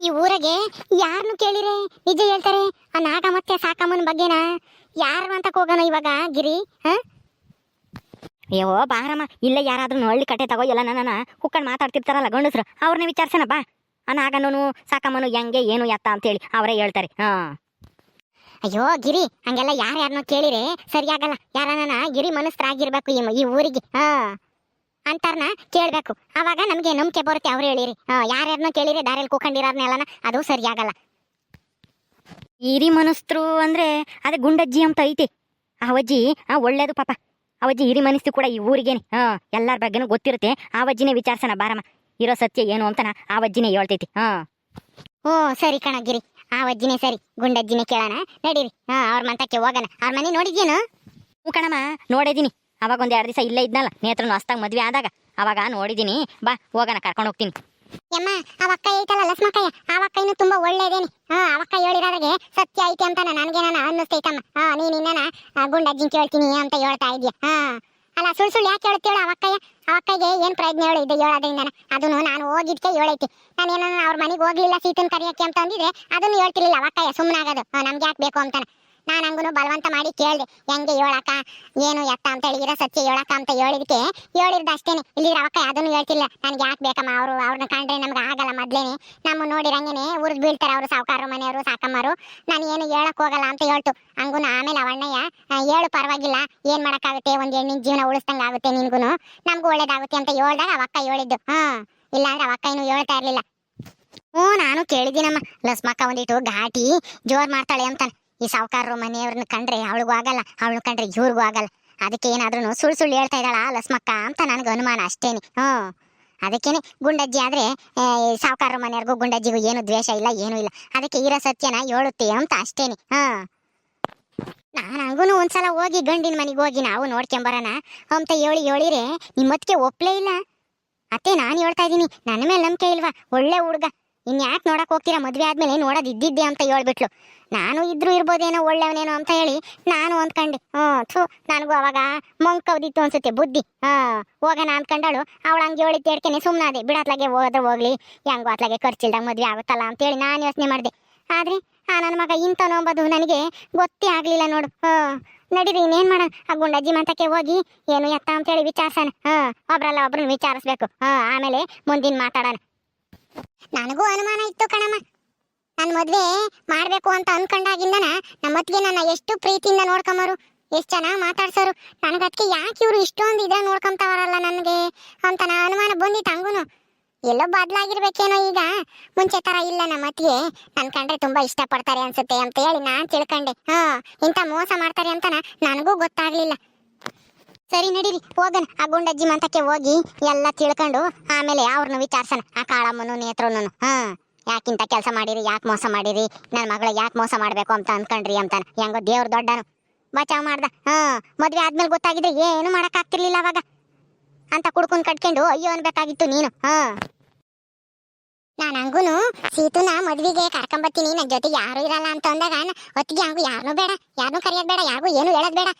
ಈ ಊರಿಗೆ ಯಾರನ್ನು ಕೇಳಿರೆ ನಿಜ ಹೇಳ್ತಾರೆ. ಆ ನಾಗ ಮತ್ತೆ ಸಾಕಮ್ಮನ ಬಗ್ಗೆನಾ ಯಾರು ಅಂತ ಹೋಗೋಣ ಇವಾಗ ಗಿರಿ. ಅಯ್ಯೋ ಬಾರಮ್ಮ, ಇಲ್ಲೇ ಯಾರಾದ್ರೂ ಹಳ್ಳಿ ಕಟ್ಟೆ ತಗೋ ಎಲ್ಲ ನನ್ನ ಕುಕ್ಕಂಡು ಮಾತಾಡ್ತಿರ್ತಾರಲ್ಲ ಗಂಡಸ್ರು, ಅವ್ರನ್ನೇ ವಿಚಾರಿಸೋಣ ಬಾ. ಆ ನಾಗನೂ ಸಾಕಮ್ಮನು ಹೆಂಗೆ ಏನು ಎತ್ತ ಅಂತೇಳಿ ಅವರೇ ಹೇಳ್ತಾರೆ. ಅಯ್ಯೋ ಗಿರಿ, ಹಂಗೆಲ್ಲ ಯಾರ್ಯಾರನ್ನೋ ಕೇಳಿರೆ ಸರಿಯಾಗಲ್ಲ. ಯಾರನ್ನ ಗಿರಿ ಮನಸ್ಸರಾಗಿರ್ಬೇಕು ಈ ಊರಿಗೆ ಅಂತಾರನ ಕೇಳ್ಬೇಕು. ಅವಾಗ ನಮ್ಗೆ ನಂಬಿಕೆ ಬರುತ್ತೆ. ಅವ್ರು ಹೇಳಿರಿ ಯಾರ್ಯಾರನ್ನೋ ಕೇಳಿರಿ ದಾರಿಯಲ್ಲಿ ಕೂಕೊಂಡಿರೋರ್ನೆಲ್ಲನ ಅದು ಸರಿಯಾಗಲ್ಲ. ಹಿರಿ ಮನಸ್ತರು ಅಂದ್ರೆ ಅದೇ ಗುಂಡಜ್ಜಿ ಅಂತ ಐತಿ. ಆ ಅಜ್ಜಿ ಒಳ್ಳೇದು ಪಾಪ. ಅವಜ್ಜಿ ಹಿರಿ ಮನಸ್ಸು ಕೂಡ ಈ ಊರಿಗೇನೆ ಎಲ್ಲರ ಬಗ್ಗೆನೂ ಗೊತ್ತಿರುತ್ತೆ. ಆವಜ್ಜಿನೇ ವಿಚಾರಿಸೋಣ ಬಾರಮ್ಮ, ಇರೋ ಸತ್ಯ ಏನು ಅಂತನ ಆವಜ್ಜಿನೇ ಹೇಳ್ತೈತಿ. ಓ ಸರಿ ಕಣ ಗಿರಿ, ಆವಜ್ಜಿನೇ ಸರಿ, ಗುಂಡಜ್ಜಿನೇ ಕೇಳೋಣ ನಡೀರಿ. ಅವ್ರ ಮಂತಕ್ಕೆ ಹೋಗೋಣ. ಅವ್ರ ಮನೆ ನೋಡಿದ್ಯೇನು? ಹ್ಞೂ ಕಣಮ್ಮ, ನೋಡಿದೀನಿ. ಅವಾಗ ಒಂದ್ 2 ದಿವಸ ಇಲ್ಲೇ ಇದ್ನಲ್ಲ, ನೇತ್ರನು ಹೊಸ್ತಾಗ ಮದ್ವೆ ಆದಾಗ ಅವಾಗ ನೋಡಿದೀನಿ. ಬಾ ಹೋಗೋಣ, ಕರ್ಕೊಂಡು ಹೋಗ್ತೀನಿ. ಯಮ್ಮ ಅವಕ್ಕ ಐತಲ್ಲ ಲಸ್ಮಕ್ಕಯ್ಯ, ಅವಕ್ಕಯ್ಯನು ತುಂಬಾ ಒಳ್ಳೇದೇನಿ. ಅವಕ್ಕ ಹೇಳಿರೋದಾಗೆ ಸತ್ಯ ಐತಿ ಅಂತ ನನಗೇನ ಅನ್ನಿಸ್ತೈತಮ್ಮ. ನೀನ್ ಇನ್ನನ ಗುಂಡಜ್ಜಿನ ಕೇಳ್ತೀನಿ ಅಂತ ಹೇಳ್ತಾ ಇದ್ಯಾ. ಅಲ್ಲ ಸುಳ್ಳು ಯಾಕೆ ಹೇಳ್ತೇಳು ಅವಕ್ಕಯ್ಯ? ಅವಕ್ಕಯ್ಯಗೆ ಏನ್ ಪ್ರಯತ್ನ ಹೇಳಿದ್ದೆ ಹೇಳೋದ್ರಿಂದ? ಅದನ್ನು ನಾನು ಹೋಗಿದ್ಕೆ ಹೇಳೈತಿ. ನಾನೇನ ಅವ್ರ ಮನೆಗೆ ಹೋಗ್ಲಿಲ್ಲ ಸೀತನ್ ಕರಿಯಕ್ಕೆ ಅಂತ ಅಂದಿದ್ರೆ ಅದನ್ನು ಹೇಳ್ತಿರ್ಲಿಲ್ಲ ಅವಕ್ಕಯ್ಯ. ಸುಮ್ಮನಾಗೋದು ನಮ್ಗೆ ಯಾಕೆ ಬೇಕು ಅಂತಾನೆ. ನಾನು ಹಂಗೂ ಬಲವಂತ ಮಾಡಿ ಕೇಳಿದೆ ಹೆಂಗೆ ಹೇಳಕ್ಕ ಏನು ಎತ್ತ ಅಂತ ಹೇಳಿ, ಇರೋ ಸತ್ಯ ಹೇಳಕ್ಕ ಅಂತ ಹೇಳಿದಕ್ಕೆ ಹೇಳಿರ್ದು ಅಷ್ಟೇನೆ. ಇಲ್ಲಿದ್ರೆ ಅವಕ್ಕ ಅದನ್ನು ಹೇಳ್ತಿಲ್ಲ. ನನ್ಗೆ ಯಾಕೆ ಬೇಕಮ್ಮ, ಅವ್ರನ್ನ ಕಂಡ್ರೆ ನಮ್ಗೆ ಆಗಲ್ಲ. ಮೊದ್ಲೇನೆ ನಮ್ಮ ನೋಡಿರಂಗೇನೆ ಉರ್ದು ಬೀಳ್ತಾರೆ ಅವರು ಸಾವುಕಾರ ಮನೆಯವರು ಸಾಕಮ್ಮರು. ನಾನು ಏನು ಹೇಳಕ್ ಹೋಗಲ್ಲ ಅಂತ ಹೇಳ್ತು. ಹಂಗೂ ಆಮೇಲೆ ಅವಣ್ಣಯ್ಯ ಹೇಳು ಪರವಾಗಿಲ್ಲ, ಏನ್ ಮಾಡಕ್ಕಾಗುತ್ತೆ, ಒಂದ್ ಹೆಣ್ಣಿನ ಜೀವನ ಉಳಿಸ್ದಂಗ ಆಗುತ್ತೆ, ನಿನ್ಗೂ ನಮ್ಗೂ ಒಳ್ಳೇದಾಗುತ್ತೆ ಅಂತ ಹೇಳ್ದಾಗ ಅವಕ್ಕ ಹೇಳಿದ್ದು. ಇಲ್ಲಾಂದ್ರೆ ಅವಕ್ಕ ಏನು ಹೇಳ್ತಾ ಇರ್ಲಿಲ್ಲ. ನಾನು ಕೇಳಿದ್ದೀನಮ್ಮ, ಲಸ್ಮಕ್ಕ ಒಂದಿಟ್ಟು ಘಾಟಿ ಜೋರ್ ಮಾಡ್ತಾಳೆ ಅಂತಾನೆ. ಈ ಸಾವುಕಾರರು ಮನೆಯವ್ರನ್ನ ಕಂಡ್ರೆ ಅವಳಿಗೂ ಆಗಲ್ಲ, ಅವಳನ್ನ ಕಂಡ್ರೆ ಇವ್ರಿಗೂ ಆಗಲ್ಲ. ಅದಕ್ಕೆ ಏನಾದ್ರೂ ಸುಳ್ಳು ಹೇಳ್ತಾ ಇದ್ದಾಳ ಲಸ್ಮಕ್ಕ ಅಂತ ನನಗೆ ಅನುಮಾನ ಅಷ್ಟೇನೆ. ಅದಕ್ಕೇನೆ ಗುಂಡಜ್ಜಿ ಆದ್ರೆ ಸಾವುಕಾರರು ಮನೆಯವ್ರಿಗೂ ಗುಂಡಜ್ಜಿಗೂ ಏನು ದ್ವೇಷ ಇಲ್ಲ, ಏನೂ ಇಲ್ಲ. ಅದಕ್ಕೆ ಇರೋ ಸತ್ಯನ ಹೇಳುತ್ತೆ ಅಂತ ಅಷ್ಟೇನೆ. ನಾನು ಹಂಗೂ ಒಂದ್ಸಲ ಹೋಗಿ ಗಂಡಿನ ಮನೆಗೆ ಹೋಗಿ ನಾವು ನೋಡ್ಕೊಂಬರೋಣ ಅಂತ ಹೇಳಿರೆ ನಿಮ್ಮತ್ತಿಗೆ ಒಪ್ಲೇ ಇಲ್ಲ. ಅತ್ತೆ ನಾನು ಹೇಳ್ತಾ ಇದ್ದೀನಿ, ನನ್ನ ಮೇಲೆ ನಂಬಿಕೆ ಇಲ್ವಾ? ಒಳ್ಳೆ ಹುಡುಗ, ಇನ್ಯಾಕೆ ನೋಡಕ್ ಹೋಗ್ತೀರಾ? ಮದ್ವೆ ಆದ್ಮೇಲೆ ನೋಡೋದು ಇದ್ದಿದ್ದೆ ಅಂತ ಹೇಳ್ಬಿಟ್ಲು. ನಾನು ಇದ್ರು ಇರ್ಬೋದೇನೋ ಒಳ್ಳೆಯವನೇನೋ ಅಂತ ಹೇಳಿ ನಾನು ಅಂದ್ಕೊಂಡೆ. ನನಗೂ ಅವಾಗ ಮಂಕವ್ದಿತ್ತು ಅನ್ಸುತ್ತೆ ಬುದ್ಧಿ. ಹೋಗೋಣ ಅಂದ್ಕೊಂಡಳು. ಅವಳು ಹಂಗೆ ಹೇಳಿದ್ದು ಹೇಳ್ಕೇನೆ ಸುಮ್ಮನಾದೆ. ಬಿಡತ್ಲಾಗೆ ಹೋದ್ರೆ ಹೋಗ್ಲಿ, ಹೆಂಗೋ ಅತ್ಲಾಗೆ ಖರ್ಚಿಲ್ದಾಗ ಮದ್ವೆ ಆಗುತ್ತಲ್ಲ ಅಂತೇಳಿ ನಾನು ಯೋಚನೆ ಮಾಡಿದೆ. ಆದ್ರೆ ನನ್ನ ಮಗ ಇಂಥನೋ ಅಂಬೋದು ನನಗೆ ಗೊತ್ತೇ ಆಗ್ಲಿಲ್ಲ ನೋಡು. ನಡೀರಿ, ಇನ್ನೇನ್ ಮಾಡೋಣ, ಆ ಗುಂಡಜ್ಜಿ ಮಂತಕ್ಕೆ ಹೋಗಿ ಏನು ಎತ್ತ ಅಂತೇಳಿ ವಿಚಾರಿಸೋಣ. ಒಬ್ರಲ್ಲ ಒಬ್ರನ್ನ ವಿಚಾರಿಸ್ಬೇಕು. ಆಮೇಲೆ ಮುಂದಿನ ಮಾತಾಡೋಣ. ನನಗೂ ಅನುಮಾನ ಇತ್ತು ಕಣಮ್ಮ. ನನ್ನ ಮದ್ವೆ ಮಾಡ್ಬೇಕು ಅಂತ ಅನ್ಕೊಂಡಾಗಿಂದನ ನಮ್ಮತ್ತಿಗೆ ನನ್ನ ಎಷ್ಟು ಪ್ರೀತಿಯಿಂದ ನೋಡ್ಕೊಂಬರು, ಎಷ್ಟು ಚೆನ್ನಾಗಿ ಮಾತಾಡ್ಸೋರು. ನನಗದಕ್ಕೆ ಯಾಕೆ ಇವರು ಇಷ್ಟೊಂದು ಇದ್ರ ನೋಡ್ಕೊಂತಾವರಲ್ಲ ನನಗೆ ಅಂತ ಅನುಮಾನ ಬಂದಿತ್ತು. ಹಂಗೂನು ಎಲ್ಲೋ ಬದಲಾಗಿರ್ಬೇಕೇನೋ ಈಗ, ಮುಂಚೆ ತರ ಇಲ್ಲ. ನಮ್ಮತ್ತಿಗೆ ನನ್ ಕಂಡ್ರೆ ತುಂಬಾ ಇಷ್ಟಪಡ್ತಾರೆ ಅನ್ಸುತ್ತೆ ಅಂತ ಹೇಳಿ ನಾನ್ ತಿಳ್ಕೊಂಡೆ. ಇಂಥ ಮೋಸ ಮಾಡ್ತಾರೆ ಅಂತ ನನಗೂ ಗೊತ್ತಾಗ್ಲಿಲ್ಲ. ಸರಿ ನಡೀರಿ ಹೋಗೋಣ, ಆ ಗುಂಡಜ್ಜಿ ಮಂತಕ್ಕೆ ಹೋಗಿ ಎಲ್ಲ ತಿಳ್ಕೊಂಡು ಆಮೇಲೆ ಅವ್ರನ್ನ ವಿಚಾರಿಸೋಣ. ಆ ಕಾಳಮ್ಮನು ನೇತ್ರನು ಯಾಕಿಂತ ಕೆಲಸ ಮಾಡಿರಿ, ಯಾಕೆ ಮೋಸ ಮಾಡಿರಿ, ನನ್ನ ಮಗಳು ಯಾಕೆ ಮೋಸ ಮಾಡ್ಬೇಕು ಅಂತ ಅನ್ಕೊಂಡ್ರಿ ಅಂತಾನ. ಹೆಂಗೋ ದೇವ್ರ ದೊಡ್ಡನು ಬಚಾವ್ ಮಾಡ್ದ. ಮದ್ವೆ ಆದ್ಮೇಲೆ ಗೊತ್ತಾಗಿದ್ರೆ ಏನು ಮಾಡಕ್ ಆಗ್ತಿರ್ಲಿಲ್ಲ ಅವಾಗ ಅಂತ ಕುಡ್ಕೊಂಡ್ ಕಟ್ಕೊಂಡು ಅಯ್ಯೋ ಅನ್ಬೇಕಾಗಿತ್ತು ನೀನು. ನಾನು ಹಂಗೂನು ಸೀತುನ ಮದ್ವಿಗೆ ಕರ್ಕೊಂಬತ್ತೀನಿ, ನನ್ನ ಜೊತೆ ಯಾರು ಇರಲ್ಲ ಅಂತ ಅಂದಾಗ ಹೊತ್ತಿಗೆ ಹಂಗು ಯಾರನ್ನೂ ಬೇಡ, ಯಾರನ್ನೂ ಕರೆಯೋದ್ ಬೇಡ, ಯಾರಿಗೂ ಏನು ಹೇಳೋದ್ ಬೇಡ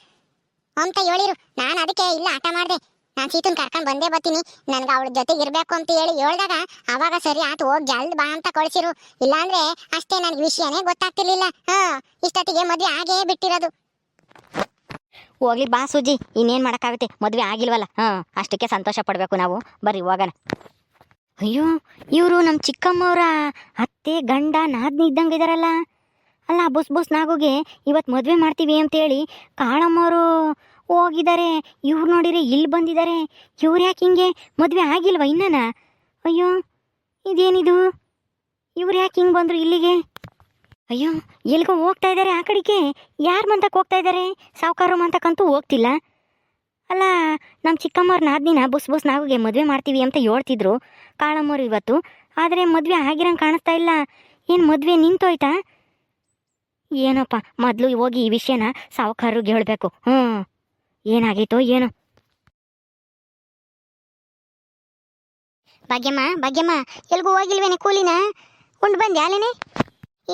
ಅಂತ ಹೇಳಿರು. ನಾನು ಅದಕ್ಕೆ ಇಲ್ಲ ಆಟ ಮಾಡಿದೆ, ನಾನು ಸೀತುನ್ ಕರ್ಕೊಂಡು ಬಂದೇ ಬರ್ತೀನಿ, ನನ್ಗೆ ಅವಳ ಜೊತೆಗೆ ಇರ್ಬೇಕು ಅಂತ ಹೇಳಿ ಹೇಳ್ದಾಗ ಅವಾಗ ಸರಿ ಆತು, ಹೋಗಿ ಜಲ್ದ್ ಬಾ ಅಂತ ಕಳ್ಸಿರು. ಇಲ್ಲಾಂದ್ರೆ ಅಷ್ಟೇ ನನ್ಗೆ ವಿಷಯನೇ ಗೊತ್ತಾಗ್ತಿರ್ಲಿಲ್ಲ. ಇಷ್ಟೊತ್ತಿಗೆ ಮದ್ವೆ ಆಗೇ ಬಿಟ್ಟಿರೋದು. ಹೋಗ್ಲಿ ಬಾ ಸೂಜಿ, ಇನ್ನೇನ್ ಮಾಡಕ್ಕಾಗುತ್ತೆ, ಮದ್ವೆ ಆಗಿಲ್ವಲ್ಲ. ಅಷ್ಟಕ್ಕೆ ಸಂತೋಷ ಪಡ್ಬೇಕು ನಾವು. ಬರ್ರಿ ಹೋಗೋಣ. ಅಯ್ಯೋ, ಇವರು ನಮ್ಮ ಚಿಕ್ಕಮ್ಮವ್ರ ಅತ್ತೆ ಗಂಡ ನಾದ್ನಿ ಇದ್ದಂಗೆ ಇದಾರಲ್ಲ. ಅಲ್ಲ ಬುಸ್ ನಾಗುಗೆ ಇವತ್ತು ಮದುವೆ ಮಾಡ್ತೀವಿ ಅಂತೇಳಿ ಕಾಳಮ್ಮವರು ಹೋಗಿದ್ದಾರೆ. ಇವ್ರು ನೋಡಿರಿ ಇಲ್ಲಿ ಬಂದಿದ್ದಾರೆ. ಇವ್ರು ಯಾಕೆ ಹಿಂಗೆ, ಮದುವೆ ಆಗಿಲ್ವ ಇನ್ನನ? ಅಯ್ಯೋ ಇದೇನಿದು, ಇವ್ರು ಯಾಕೆ ಹಿಂಗೆ ಬಂದರು ಇಲ್ಲಿಗೆ? ಅಯ್ಯೋ ಎಲ್ಗೋ ಹೋಗ್ತಾ ಇದ್ದಾರೆ ಆ ಕಡೆಗೆ. ಯಾರು ಮಂತಕ್ಕೆ ಹೋಗ್ತಾ ಇದ್ದಾರೆ? ಸಾವುಕಾರು ಮಂತಕ್ಕಂತೂ ಹೋಗ್ತಿಲ್ಲ. ಅಲ್ಲ ನಮ್ಮ ಚಿಕ್ಕಮ್ಮವ್ರ ನಾದ್ನಿನ ಬುಸ್ ನಾಗುಗೆ ಮದುವೆ ಮಾಡ್ತೀವಿ ಅಂತ ಹೇಳ್ತಿದ್ರು ಕಾಳಮ್ಮವ್ರು ಇವತ್ತು. ಆದರೆ ಮದುವೆ ಆಗಿರಂಗೆ ಕಾಣಿಸ್ತಾ ಇಲ್ಲ. ಏನು ಮದುವೆ ನಿಂತೋಯ್ತಾ ಏನಪ್ಪ? ಮೊದಲು ಹೋಗಿ ಈ ವಿಷಯನ ಸಾವುಕಾರರಿಗೆ ಹೇಳಬೇಕು. ಏನಾಗೈತೋ ಏನೋ. ಭಾಗ್ಯಮ್ಮ ಎಲ್ಗೂ ಹೋಗಿಲ್ವೇನೆ? ಕೂಲಿನ ಉಂಡು ಬಂದೆ ಅಲ್ಲೇನೆ?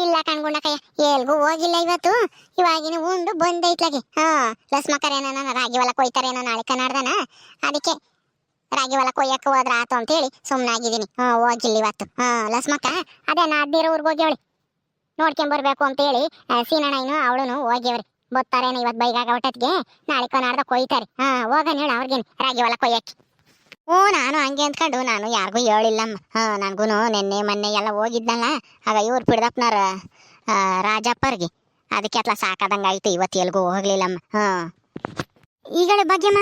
ಇಲ್ಲ ಕಣ್ಗುಂಡಕಯ್ಯ, ಎಲ್ಗೂ ಹೋಗಿಲ್ಲ ಇವತ್ತು. ಇವಾಗಿನ ಉಂಡು ಬಂದೈತ್ಲಾಗೆ. ಲಸ್ಮಕ್ಕರೇನ ರಾಗಿ ಹೊಲ ಕೊಯ್ತಾರೇನೋ ನಾಳೆ ಕನಾಡ್ದನ. ಅದಕ್ಕೆ ರಾಗಿ ಹೊಲ ಕೊಯ್ಯಕ್ಕೆ ಹೋದ್ರ ಆತು ಅಂತ ಹೇಳಿ ಸುಮ್ಮನಾಗಿದ್ದೀನಿ. ಹೋಗಿಲ್ಲ ಇವತ್ತು. ಲಸ್ಮಕ್ಕ ಅದೇ ನಾದ್ನೀರ ಊರಿಗೆ ಹೋಗ್ಯವಳಿ ನೋಡ್ಕೊಂಬರ್ಬೇಕು ಅಂತ ಹೇಳಿ ಸೀನಣ್ಣನು ಅವಳುನು ಹೋಗ್ಯವ್ರಿ. ಬತ್ತಾರೇನ ಇವತ್ತು ಬೈಗಾಗ ಒಟ್ಟತ್ಗೆ ನಾಳೆ ಕೊನಾಡ್ದ ಕೊಯ್ತಾರೆ. ಹೋಗನ್ ಹೇಳ ಅವ್ರಿಗೇನು ರಾಗಿ ಹೊಲ ಕೊಯ್ಯಕ್ಕೆ. ನಾನು ಹಂಗೆ ಅಂದ್ಕೊಂಡು ನಾನು ಯಾರಿಗೂ ಹೇಳಿಲ್ಲಮ್ಮ. ನನಗೂ ನೆನ್ನೆ ಮೊನ್ನೆ ಎಲ್ಲ ಹೋಗಿದ್ನಲ್ಲ, ಆಗ ಇವ್ರು ಪಿಡ್ದಪ್ಪನಾರ ರಾಜಪ್ಪರ್ಗೆ ಅದಕ್ಕೆ ಅತ್ಲ ಸಾಕಾದಂಗೆ ಆಯ್ತು. ಇವತ್ತು ಎಲ್ಗೂ ಹೋಗ್ಲಿಲ್ಲಮ್ಮ. ಈಗಳೆ ಭಾಗ್ಯಮ್ಮ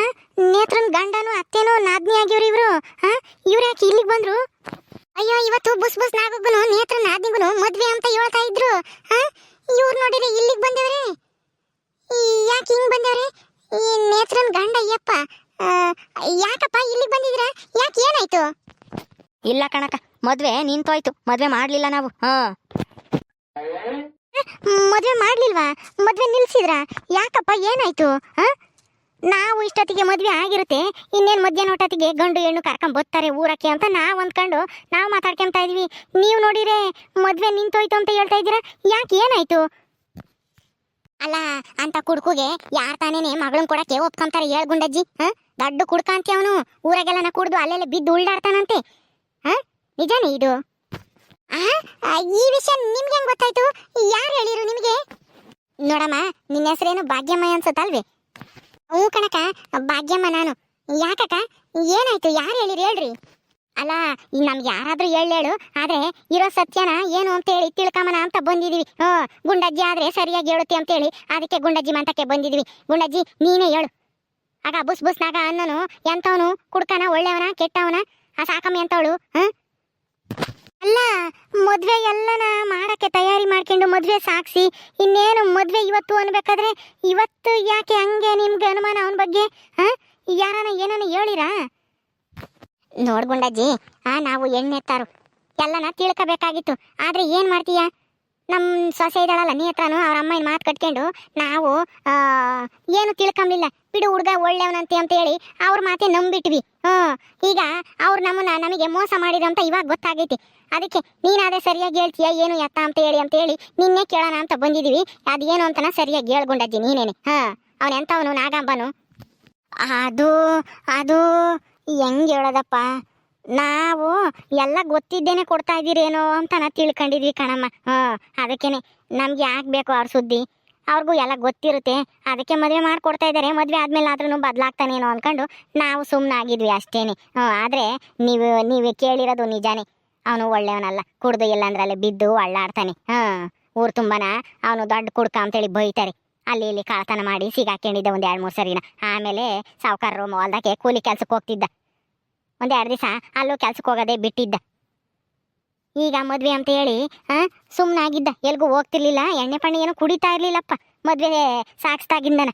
ನೇತ್ರನ್ ಗಂಡನು ಅತ್ತೇನೋ ನಾದ್ನಿ ಆಗಿವ್ರಿ ಇವ್ರು. ಇವ್ರು ಯಾಕೆ ಇಲ್ಲಿಗೆ ಬಂದ್ರು? ಅಯ್ಯೋ ಇವತ್ತು ಬುಸ್ ನಾಗುಗುನು ನೇತ್ರ ನಾದ್ನಿಗುನು ಮದ್ವೆ ಅಂತ ಹೇಳ್ತಾ ಇದ್ರು. ಇವ್ರು ನೋಡಿರಿ ಇಲ್ಲಿಗೆ ಬಂದೇವ್ರೆ. ಯಾಕೆ ಹಿಂಗ್ ಬಂದೇವ್ರೆ? ಈ ನೇತ್ರನ್ ಗಂಡ ಅಯ್ಯಪ್ಪ ಯಾಕಪ್ಪ ಇಲ್ಲಿಗೆ ಬಂದಿದ್ರ? ಯಾಕೆ ಏನಾಯ್ತು? ಇಲ್ಲ ಕಣಕ, ಮದ್ವೆ ನಿಂತೋಯ್ತು. ಮದ್ವೆ ಮಾಡ್ಲಿಲ್ಲ ನಾವು. ಮದ್ವೆ ಮಾಡ್ಲಿಲ್ವಾ? ಮದ್ವೆ ನಿಲ್ಸಿದ್ರ? ಯಾಕಪ್ಪ ಏನಾಯ್ತು? ನಾವು ಇಷ್ಟೊತ್ತಿಗೆ ಮದ್ವೆ ಆಗಿರುತ್ತೆ, ಇನ್ನೇನು ಮಧ್ಯಾಹ್ನ ಹೊಟ್ಟೊತ್ತಿಗೆ ಗಂಡು ಹೆಣ್ಣು ಕರ್ಕೊಂಡ್ ಬರ್ತಾರೆ ಊರಕ್ಕೆ ಅಂತ ನಾವು ಅಂದ್ಕೊಂಡು ನಾವು ಮಾತಾಡ್ಕೊಂತ ಇದ್ವಿ. ನೀವು ನೋಡಿರೆ ಮದ್ವೆ ನಿಂತೋಯ್ತು ಅಂತ ಹೇಳ್ತಾ ಇದ್ದೀರಾ. ಯಾಕೆ ಏನಾಯ್ತು? ಅಲ್ಲ ಅಂತ ಕುಡ್ಕುಗೆ ಯಾರ್ ತಾನೇನೆ ಮಗಳನ್ ಕೊಡಕ್ಕೆ ಒಪ್ಕೊಂತಾರೆ ಹೇಳ್ ಗುಂಡಜ್ಜಿ. ದೊಡ್ಡ ಕುಡ್ಕ ಅಂತ ಅವನು ಊರಾಗೆಲ್ಲ ಕುಡ್ದು ಅಲ್ಲೆಲ್ಲ ಬಿದ್ದು ಉಳ್ಳಾಡ್ತಾನಂತೆ. ನಿಜಾನೇ ಇದು? ಈ ವಿಷಯ ನಿಮ್ಗೆ ಹೆಂಗ್ ಗೊತ್ತಾಯ್ತು? ಯಾರು ಹೇಳಿರು ನಿಮಗೆ? ನೋಡಮ್ಮ, ನಿನ್ನ ಹೆಸರೇನು ಭಾಗ್ಯಮ್ಮ ಅನ್ಸುತ್ತಲ್ವೇ? ಹ್ಞೂ ಕಣಕ, ಭಾಗ್ಯಮ್ಮ ನಾನು. ಯಾಕಕ್ಕ ಏನಾಯ್ತು? ಯಾರು ಹೇಳಿರಿ ಹೇಳ್ರಿ. ಅಲ್ಲ ನಮ್ಗೆ ಯಾರಾದ್ರೂ ಹೇಳು, ಆದ್ರೆ ಇರೋ ಸತ್ಯನ ಏನು ಅಂತ ಹೇಳಿ ತಿಳ್ಕಮನ ಅಂತ ಬಂದಿದೀವಿ. ಗುಂಡಜ್ಜಿ ಆದ್ರೆ ಸರಿಯಾಗಿ ಹೇಳುತ್ತೆ ಅಂತೇಳಿ ಅದಕ್ಕೆ ಗುಂಡಜ್ಜಿ ಮಂತಕ್ಕೆ ಬಂದಿದೀವಿ. ಗುಂಡಜ್ಜಿ ನೀನೇ ಹೇಳು. ಆಗ ಬುಸ್ನಾಗ ಅನ್ನನು ಎಂತವನು ಕುಡ್ಕನ ಒಳ್ಳೆಯವನ ಕೆಟ್ಟವನ ಆ ಸಾಕಮ್ಮಿ ಅಂತವಳು. ಅಲ್ಲ ಮದ್ವೆ ಎಲ್ಲನ ಮಾಡಕ್ಕೆ ತಯಾರಿ ಮಾಡ್ಕೊಂಡು ಮದ್ವೆ ಸಾಕ್ಸಿ ಇನ್ನೇನು ಮದ್ವೆ ಇವತ್ತು ಅನ್ಬೇಕಾದ್ರೆ ಇವತ್ತು ಯಾಕೆ ಹಂಗೆ ನಿಮ್ಗೆ ಅನುಮಾನ ಅವನ ಬಗ್ಗೆ? ಯಾರನ ಏನನ ಹೇಳಿರಾ? ನೋಡ್ಗುಂಡಜ್ಜಿ, ನಾವು ಎಣ್ಣೆತ್ತಾರು ಎಲ್ಲನ ತಿಳ್ಕೋಬೇಕಾಗಿತ್ತು. ಆದ್ರೆ ಏನ್ ಮಾಡ್ತೀಯ, ನಮ್ಮ ಸೊಸೆ ಇದ್ದಾಳಲ್ಲ ನೇತ್ರನು, ಅವ್ರ ಅಮ್ಮನ ಮಾತು ಕಟ್ಕೊಂಡು ನಾವು ಏನು ತಿಳ್ಕೊಂಬಿಲ್ಲ. ಬಿಡು ಹುಡುಗ ಒಳ್ಳೆಯವನಂತೆ ಅಂತ ಹೇಳಿ ಅವ್ರ ಮಾತೆ ನಂಬಿಟ್ವಿ. ಈಗ ಅವ್ರು ನಮಗೆ ಮೋಸ ಮಾಡಿದ್ರು ಅಂತ ಇವಾಗ ಗೊತ್ತಾಗೈತಿ. ಅದಕ್ಕೆ ನೀನಾದ್ರೆ ಸರಿಯಾಗಿ ಹೇಳ್ತೀಯ ಏನು ಎತ್ತ ಅಂತ ಹೇಳಿ ನಿನ್ನೆ ಕೇಳೋಣ ಅಂತ ಬಂದಿದೀವಿ. ಅದೇನು ಅಂತನ ಸರಿಯಾಗಿ ಹೇಳ್ಗುಂಡಜ್ಜಿ ನೀನೇನೆ. ಅವನೆಂತವನು ನಾಗಂಬನು? ಅದು ಅದು ಹೆಂಗ್ ಹೇಳೋದಪ್ಪ, ನಾವು ಎಲ್ಲ ಗೊತ್ತಿದ್ದೇನೆ ಕೊಡ್ತಾ ಇದ್ದೀರೇನೋ ಅಂತ ನಾ ತಿಳ್ಕೊಂಡಿದ್ವಿ ಕಣಮ್ಮ. ಅದಕ್ಕೇನೆ ನಮ್ಗೆ ಯಾಕೆ ಬೇಕು ಅವ್ರ ಸುದ್ದಿ? ಅವ್ರಿಗೂ ಎಲ್ಲ ಗೊತ್ತಿರುತ್ತೆ, ಅದಕ್ಕೆ ಮದುವೆ ಮಾಡಿಕೊಡ್ತಾ ಇದ್ದಾರೆ. ಮದುವೆ ಆದ್ಮೇಲೆ ಆದ್ರೂ ಬದಲಾಗ್ತಾನೇನೋ ಅಂದ್ಕೊಂಡು ನಾವು ಸುಮ್ಮನಾಗಿದ್ವಿ ಅಷ್ಟೇನೆ. ಆದರೆ ನೀವು ಕೇಳಿರೋದು ನಿಜಾನೇ. ಅವನು ಒಳ್ಳೆಯವನಲ್ಲ, ಕುಡ್ದು ಇಲ್ಲಾಂದ್ರೆ ಬಿದ್ದು ಅಳ್ಳಾಡ್ತಾನೆ. ಊರು ತುಂಬನ ಅವನು ದೊಡ್ಡ ಕುಡ್ಕ ಅಂತೇಳಿ ಬೈತಾರೆ. ಅಲ್ಲಿ ಇಲ್ಲಿ ಕಳತನ ಮಾಡಿ ಸಿಗಾಕೊಂಡಿದ್ದ ಒಂದು 2-3 ಸರಿನ. ಆಮೇಲೆ ಸಾವುಕಾರರು ಹೊಲ್ದಕ್ಕೆ ಕೂಲಿ ಕೆಲ್ಸಕ್ಕೆ ಹೋಗ್ತಿದ್ದ. 1-2 ದಿವಸ ಅಲ್ಲೂ ಕೆಲ್ಸಕ್ಕೆ ಹೋಗೋದೇ ಬಿಟ್ಟಿದ್ದ. ಈಗ ಮದ್ವೆ ಅಂತ ಹೇಳಿ ಸುಮ್ಮನಾಗಿದ್ದ, ಎಲ್ಗೂ ಹೋಗ್ತಿರ್ಲಿಲ್ಲ. ಎಣ್ಣೆ ಪಣ್ಣೆ ಏನು ಕುಡಿತಾ ಇರ್ಲಿಲ್ಲಪ್ಪ ಮದ್ವೆ ಸಾಗಿಸ್ತಾಗಿಂದನ.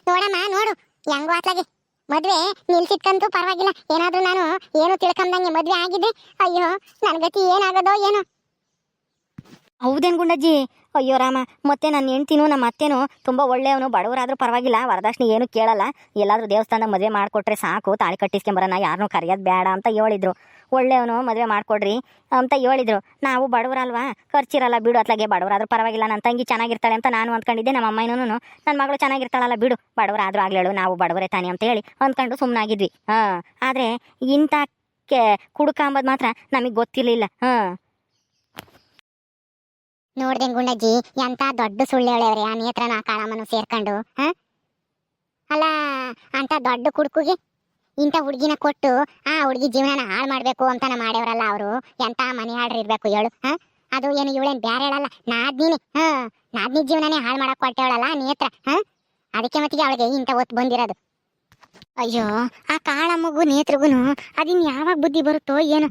ನೋಡಮ್ಮ ನೋಡು ಹೆಂಗೋ ಆತ್ಲಾಗೆ ಮದ್ವೆ ನಿಲ್ಸಿಟ್ಕಂತೂ ಪರವಾಗಿಲ್ಲ. ಏನಾದ್ರೂ ನಾನು ಏನು ತಿಳ್ಕೊಂಡಂಗೆ ಮದ್ವೆ ಆಗಿದೆ. ಅಯ್ಯೋ ನನ್ನ ಗತಿ ಏನಾಗದೋ ಏನೋ. ಹೌದೇನು ಗುಂಡಜ್ಜಿ? ಅಯ್ಯೋ ರಾಮ, ಮತ್ತೆ ನನ್ನ ಹೆಂಡ್ತಿನೂ ನಮ್ಮ ಅತ್ತೆನೂ ತುಂಬ ಒಳ್ಳೆಯವನು. ಬಡವರಾದ್ರೂ ಪರವಾಗಿಲ್ಲ, ವರದಕ್ಷಿಣೆ ಏನು ಕೇಳಲ್ಲ. ಎಲ್ಲಾದ್ರೂ ದೇವಸ್ಥಾನದಾಗ ಮದುವೆ ಮಾಡಿಕೊಟ್ರೆ ಸಾಕು, ತಾಳಿ ಕಟ್ಟಿಸ್ಕೊಂಬರೋಣ, ಯಾರನ್ನೂ ಕರೆಯೋದು ಬೇಡ ಅಂತ ಹೇಳಿದ್ರು. ಒಳ್ಳೆಯವನು ಮದುವೆ ಮಾಡಿಕೊಡ್ರಿ ಅಂತ ಹೇಳಿದ್ರು. ನಾವು ಬಡವರಲ್ವಾ, ಖರ್ಚಿರಲ್ಲ ಬಿಡು, ಅತ್ಲಾಗೆ ಬಡವರಾದ್ರೂ ಪರವಾಗಿಲ್ಲ, ನನ್ನ ತಂಗಿ ಚೆನ್ನಾಗಿರ್ತಾಳೆ ಅಂತ ನಾನು ಅಂದ್ಕೊಂಡಿದ್ದೆ. ನಮ್ಮ ಅಮ್ಮನೂ ನನ್ನ ಮಗಳು ಚೆನ್ನಾಗಿರ್ತಾಳಲ್ಲ ಬಿಡು, ಬಡವರಾದ್ರೂ ಆಗ್ಲೇಳು, ನಾವು ಬಡವರೇ ತಾನೆ ಅಂತ ಹೇಳಿ ಅಂದ್ಕೊಂಡು ಸುಮ್ಮನಾಗಿದ್ವಿ. ಆದರೆ ಇಂಥ ಕುಡುಕ ಅಂಬದು ಮಾತ್ರ ನಮಗೆ ಗೊತ್ತಿರಲಿಲ್ಲ. ನೋಡ್ದೇನ್ ಗುಂಡಜ್ಜಿ, ಎಂತ ದೊಡ್ಡ ಸುಳ್ಳು ಹೇಳವ್ರೆ ಆ ನೇತ್ರನ ಆ ಕಾಳಮ್ಮನು ಸೇರ್ಕೊಂಡು. ಅಲ್ಲ ಅಂತ ದೊಡ್ಡ ಕುಡುಕುಗೆ ಇಂಥ ಹುಡುಗಿನ ಕೊಟ್ಟು ಆ ಹುಡುಗಿ ಜೀವನನ ಹಾಳು ಮಾಡ್ಬೇಕು ಅಂತಾನ ಮಾಡ್ಯವ್ರಲ್ಲ ಅವರು. ಎಂತ ಮನೆ ಹಾಡ್ರಿ ಇರ್ಬೇಕು ಹೇಳು. ಅದು ಏನು ಇವಳೇನ್ ಬ್ಯಾರೆ ಹೇಳಲ್ಲ, ನಾದ್ನಿ ಜೀವನನೇ ಹಾಳು ಮಾಡಕ್ ಕೊಟ್ಟವಳಲ್ಲ ನೇತ್ರ. ಅದಕ್ಕೆ ಮತ್ತಿಗೆ ಅವಳಿಗೆ ಇಂಥ ಹೊತ್ತು ಬಂದಿರೋದು. ಅಯ್ಯೋ ಆ ಕಾಳಮ್ಮಗೂ ನೇತ್ರಗುನು ಅದಿನ್ ಯಾವಾಗ ಬುದ್ಧಿ ಬರುತ್ತೋ ಏನು.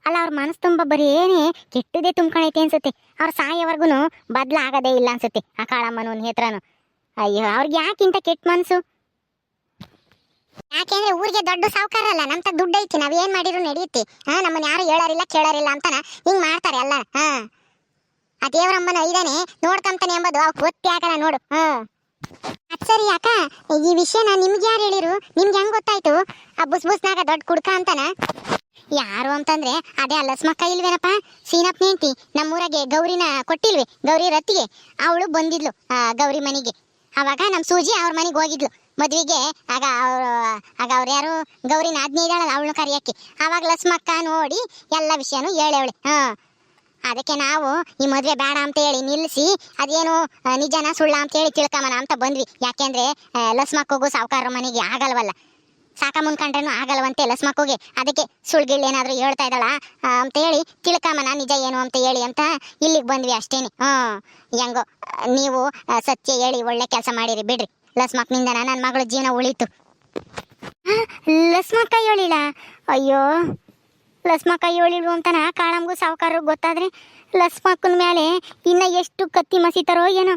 ಅಲ್ಲ ಅವ್ರ ಮನಸ್ಸು ತುಂಬ ಬರೀ ಏನೇ ಕೆಟ್ಟದೇ ತುಂಬ್ಕೊಂಡೈತೆ ಅನ್ಸುತ್ತೆ. ಅವ್ರ ಸಾಯೋವರ್ಗು ಬದಲಾಗದೇ ಇಲ್ಲ ಅನ್ಸುತ್ತೆ ಆ ಕಾಳಮ್ಮನು ನೇತ್ರನು. ಅಯ್ಯೋ ಅವ್ರಿಗೆ ಯಾಕಿಂತ ಕೆಟ್ಟ ಮನಸ್ಸು? ಯಾಕೆಂದ್ರೆ ಊರಿಗೆ ದೊಡ್ಡ ಸಾವುಕಾರ ಅಲ್ಲ, ನಮ್ ತಗ ದುಡ್ಡು ಐತಿ, ನಾವ್ ಏನ್ ಮಾಡಿದ್ರು ನಡೆಯುತ್ತೆ. ನಮ್ಮನ್ನ ಯಾರು ಹೇಳಾರಿಲ್ಲ ಕೇಳಾರಿಲ್ಲ ಅಂತಾನ ಹಿಂಗ್ ಮಾಡ್ತಾರೆ ಎಲ್ಲ. ಆ ದೇವರಮ್ಮನ ಇದಾನೆ ನೋಡ್ಕೊಂತಾನೆ ಎಂಬುದು ಅವ್ಕೆ ಗೊತ್ತೇ ಆಗಲ್ಲ ನೋಡು. ಅದ್ ಸರಿ ಅಕ್ಕ, ಈ ವಿಷಯನ ನಿಮ್ಗೆ ಯಾರು ಹೇಳಿರು? ನಿಮ್ಗೆ ಹೆಂಗ್ ಗೊತ್ತಾಯ್ತು ಆ ಬುಸ್ನಾಗ ದೊಡ್ಡ ಕುಡ್ಕ ಅಂತಾನ? ಯಾರು ಅಂತಂದ್ರೆ ಅದೇ ಲಸ್ಮಕ್ಕ ಇಲ್ವೇನಪ್ಪ, ಸೀನಪ್ಪ ನೇಂತಿ ನಮ್ಮೂರಾಗೆ ಗೌರಿನ ಕೊಟ್ಟಿಲ್ವಿ, ಗೌರಿ ರತ್ತಿಗೆ ಅವಳು ಬಂದಿದ್ಲು ಗೌರಿ ಮನೆಗೆ. ಅವಾಗ ನಮ್ ಸೂಜಿ ಅವ್ರ ಮನೆಗೆ ಹೋಗಿದ್ಲು. ಮದ್ವಿಗೆ ಆಗ ಅವ್ರು ಯಾರು ಗೌರಿ ನಾದ್ನಿ ಇದ್ದಾಳಲ್ಲ ಅವಳು ಕರಿಯಕ್ಕೆ ಆವಾಗ ಲಸ್ಮಕ್ಕ ನೋಡಿ ಎಲ್ಲ ವಿಷಯನೂ ಹೇಳವಳೆ ಅದಕ್ಕೆ ನಾವು ಈ ಮದ್ವೆ ಬೇಡ ಅಂತ ಹೇಳಿ ನಿಲ್ಲಿಸಿ ಅದೇನು ನಿಜನ ಸುಳ್ಳ ಅಂತ ಹೇಳಿ ತಿಳ್ಕೊಂಬನ ಅಂತ ಬಂದ್ವಿ. ಯಾಕೆಂದ್ರೆ ಲಸ್ಮಕ್ಕಗೂ ಸಾವುಕಾರ ಮನೆಗೆ ಆಗಲ್ವಲ್ಲ, ಸಾಕ ಮುನ್ಕಂಡ್ರೂ ಆಗಲ್ವಂತೆ ಲಸ್ಮಕ್ಕುಗೆ. ಅದಕ್ಕೆ ಸುಳ್ಗಿಳ್ಳು ಏನಾದರೂ ಹೇಳ್ತಾ ಇದ್ದಾಳ ಅಂತ ಹೇಳಿ ತಿಳ್ಕೊಂಬನ ನಿಜ ಏನು ಅಂತ ಹೇಳಿ ಅಂತ ಇಲ್ಲಿಗೆ ಬಂದ್ವಿ ಅಷ್ಟೇನೆ. ಹೆಂಗೋ ನೀವು ಸತ್ಯ ಹೇಳಿ ಒಳ್ಳೆ ಕೆಲಸ ಮಾಡಿರಿ ಬಿಡ್ರಿ. ಲಸ್ಮಕ್ನಿಂದ ನನ್ನ ಮಗಳ ಜೀವನ ಉಳಿತು. ಲಸ್ಮಕ್ಕ ಹೇಳಿಲ್ಲ? ಅಯ್ಯೋ ಲಸ್ಮಕ್ಕ ಹೇಳಿಲ್ವು ಅಂತನ ಕಾಳಮ್ಗೂ ಸಾವುಕಾರರು ಗೊತ್ತಾದ್ರೆ ಲಸ್ಮಕ್ಕನ ಮೇಲೆ ಇನ್ನ ಎಷ್ಟು ಕತ್ತಿ ಮಸಿತಾರೋ ಏನೋ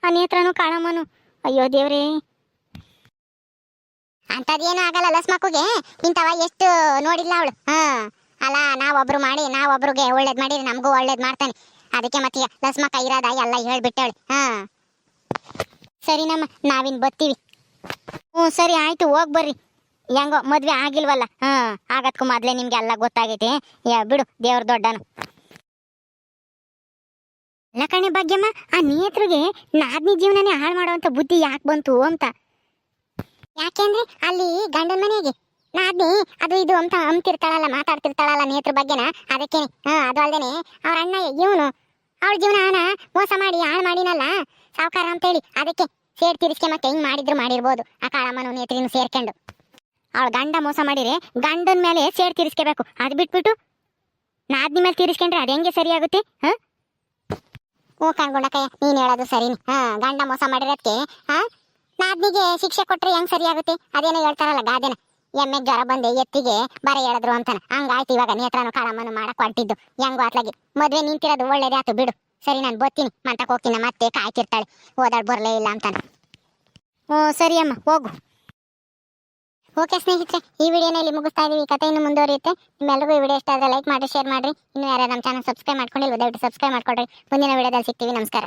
ಆ ನೇತ್ರನು ಕಾಳಮ್ಮನು. ಅಯ್ಯೋ ದೇವ್ರೇ, ಅಂತದೇನು ಆಗಲ್ಲ ಲಸ್ಮಕ್ಕುಗೆ. ಇಂಥವ ಎಷ್ಟು ನೋಡಿಲ್ಲ ಅವಳು. ಅಲ್ಲ ನಾವೊಬ್ರು ಮಾಡಿ ನಾವೊಬ್ರಿಗೆ ಒಳ್ಳೇದ್ ಮಾಡಿರಿ ನಮಗೂ ಒಳ್ಳೇದ್ ಮಾಡ್ತಾನೆ. ಅದಕ್ಕೆ ಮತ್ತೆ ಲಸ್ಮಕ್ಕ ಇರೋದ ಎಲ್ಲ ಹೇಳ್ಬಿಟ್ಟವಳು. ಸರಿ ನಮ್ಮ ನಾವಿನ್ ಬರ್ತೀವಿ. ಸರಿ ಆಯ್ತು, ಹೋಗ್ ಬರ್ರಿ. ಹೆಂಗೋ ಮದ್ವೆ ಆಗಿಲ್ವಲ್ಲ, ಆಗತ್ಕು ಮೊದ್ಲೇ ನಿಮ್ಗೆ ಎಲ್ಲ ಗೊತ್ತಾಗೈತೆ. ಬಿಡು, ದೇವ್ರ ದೊಡ್ಡನು. ಅಲ್ಲ ಕಣೆ ಭಾಗ್ಯಮ್ಮ, ಆ ನೇತ್ರಿಗೆ ನಾದ್ನಿ ಜೀವನನೇ ಹಾಳು ಮಾಡುವಂತ ಬುದ್ಧಿ ಯಾಕೆ ಬಂತು ಅಂತ. ಯಾಕೆಂದ್ರೆ ಅಲ್ಲಿ ಗಂಡನ ಮನೆಗೆ ನಾದ್ನಿ ಅದು ಇದು ಅಂತ ಅಂತಿರ್ತಾಳಲ್ಲ, ಮಾತಾಡ್ತಿರ್ತಾಳಲ್ಲ ನೇತ್ರ ಬಗ್ಗೆನ. ಅದಕ್ಕೇನೆ ಅದು ಅಲ್ದೇನೆ ಅವ್ರ ಅಣ್ಣ ಇವನು ಅವಳ ಜೀವನ ಮೋಸ ಮಾಡಿ ಹಾಳು ಮಾಡಿನಲ್ಲ ಸಾವುಕಾರ ಅಂತೇಳಿ. ಅದಕ್ಕೆ ಸೇಡ್ ತೀರಿಸ್ಕೆ ಹೆಂಗ್ ಮಾಡಿದ್ರು ಮಾಡಿರ್ಬೋದು ಆ ಕಾಳಮ್ಮನು ನೇತ್ರಿನೂ ಸೇರ್ಕೊಂಡು. ಅವಳು ಗಂಡ ಮೋಸ ಮಾಡಿದ್ರೆ ಗಂಡನ ಮೇಲೆ ಸೇಡ್ ತೀರಿಸ್ಕೋಬೇಕು. ಅದು ಬಿಟ್ಬಿಟ್ಟು ನಾದ್ನಿ ಮೇಲೆ ತೀರಿಸ್ಕೊಂಡ್ರೆ ಅದು ಹೆಂಗೆ ಸರಿಯಾಗುತ್ತೆ? ಕಣ್ಗೊಂಡಕಯ್ಯ, ನೀನ್ ಹೇಳೋದು ಸರಿನಿ. ಗಂಡ ಮೋಸ ಮಾಡಿರೋದಕ್ಕೆ ನಾದ್ನಿಗೆ ಶಿಕ್ಷೆ ಕೊಟ್ರೆ ಹೆಂಗ್ ಸರಿಯಾಗುತ್ತೆ? ಅದೇನೋ ಹೇಳ್ತಾರಲ್ಲ ಗಾದೆನ, ಎಮ್ಮೆ ಜ್ವರ ಬಂದೆ ಎತ್ತಿಗೆ ಬರ ಹೇಳಿದ್ರು ಅಂತಾನ. ಹಂಗಾಯ್ತು ಇವಾಗ ನೇತ್ರನು ಕಾಳಮ್ಮನು ಮಾಡಕ್ ಹೊಂಟಿದ್ದು. ಹೆಂಗೋ ಅತ್ಲಾಗಿ ಮದ್ವೆ ನಿಂತಿರೋದು ಒಳ್ಳೇದೇ ಆಯ್ತು ಬಿಡು. ಸರಿ ನಾನು ಬರ್ತೀನಿ, ಮಂತಕ್ಕೆ ಹೋಗ್ತೀನಿ. ಮತ್ತೆ ಕಾಯ್ತಿರ್ತಾಳೆ ಓದಾಡ್ ಬರಲೇ ಇಲ್ಲ ಅಂತಾನೆ. ಸರಿ ಅಮ್ಮ, ಹೋಗು. ಓಕೆ ಸ್ನೇಹಿತರೆ, ಈ ವಿಡಿಯೋನ ಇಲ್ಲಿ ಮುಗಿಸ್ತಾ ಇದೀವಿ. ಕಥೆ ಇನ್ನು ಮುಂದುವರಿಯುತ್ತೆ. ನಿಮ್ಮೆಲ್ಲರಿಗೂ ಈ ವಿಡಿಯೋ ಇಷ್ಟ ಆದರೆ ಲೈಕ್ ಮಾಡಿ, ಶೇರ್ ಮಾಡಿ. ಇನ್ನು ಯಾರು ನಮ್ಮ ಚಾನಲ್ ಸಬ್ಸ್ಕ್ರೈಬ್ ಮಾಡ್ಕೊಂಡಿಲ್ವ ದಯವಿಟ್ಟು ಸಬ್ಸ್ಕ್ರೈಬ್ ಮಾಡ್ಕೊಳ್ರಿ. ಮುಂದಿನ ವಿಡಿಯೋದಲ್ಲಿ ಸಿಗ್ತೀವಿ. ನಮಸ್ಕಾರ.